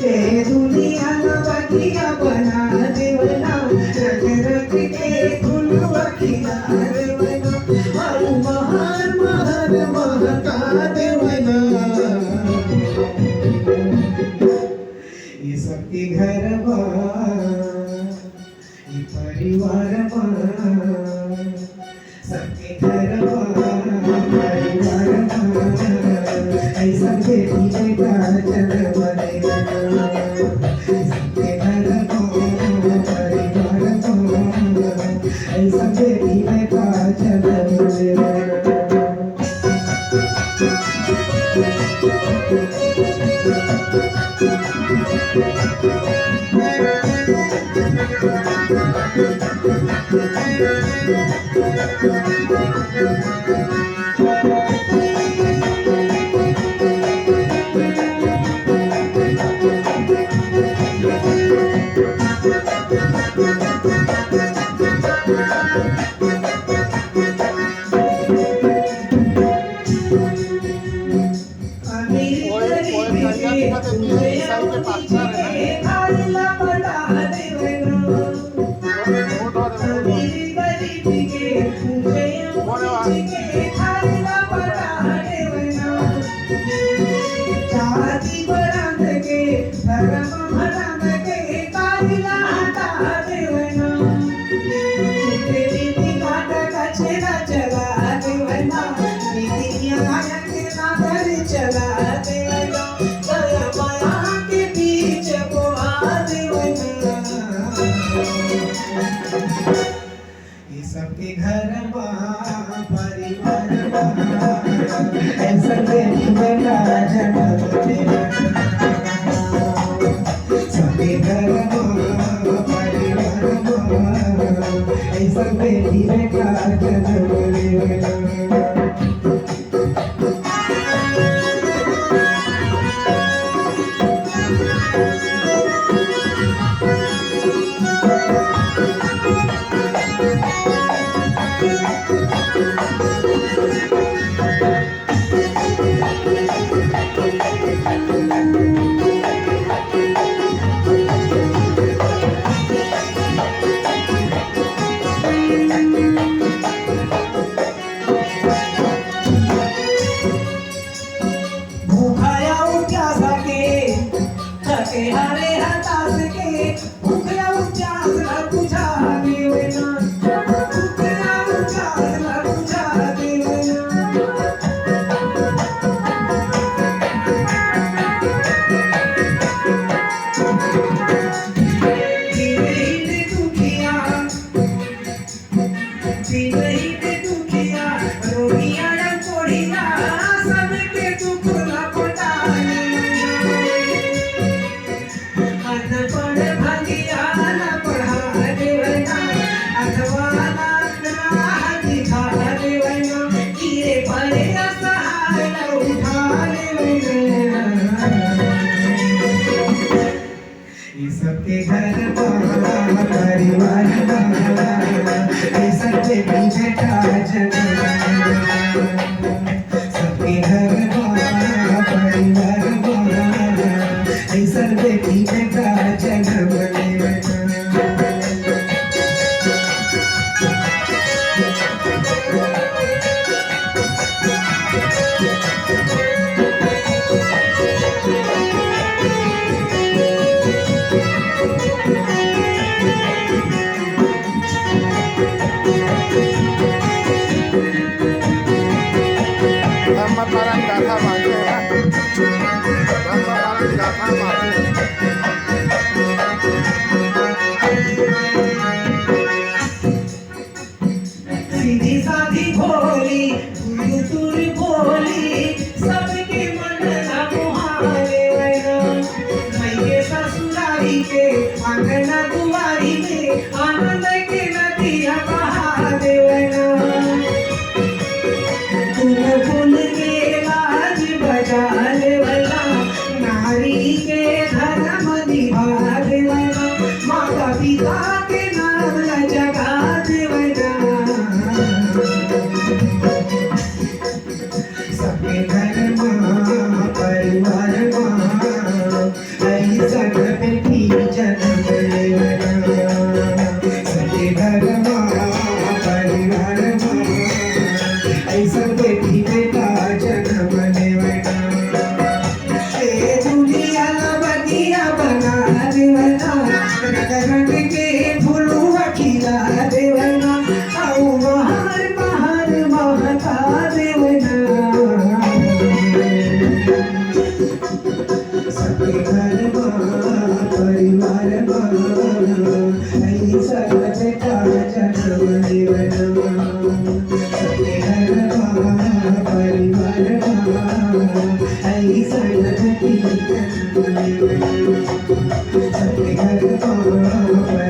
हे दुनिया बगिया बना देवना रख रख के धुन बगिया देवना हर महर महर महका देवना ये सबके घर ये परिवार सबके घर परिवार ऐसा बेटी बेटा जग बनेगा सबके घर परिवार ऐसा बेटी बेटा जग बनेगा सबके घर परिवार ऐसा बेटी बेटा जग सबके घर परिवार ऐसा बेटी बेटा जग हरे हताश के भूखला उचास न बुझा देवना भूखला उचास न बुझा देवना जीवही दुखिया रोगिया कोड़िया सबके दुख लपटा सबके घर परिवार ऐसा बेटी बेटा जग सबके घर परिवार ऐसा बेटी बेटा जग बने parang gata mati ya. Parang gata mati. सीधी साधी भोली तुरी भोली सबके मन ना मुहावे वैना मैये ससुरारी के आंगना दुआरी में आनंद के नदिया बहा देवना तुम फूल के लाज बजा लेवला नारी के सबके घर पर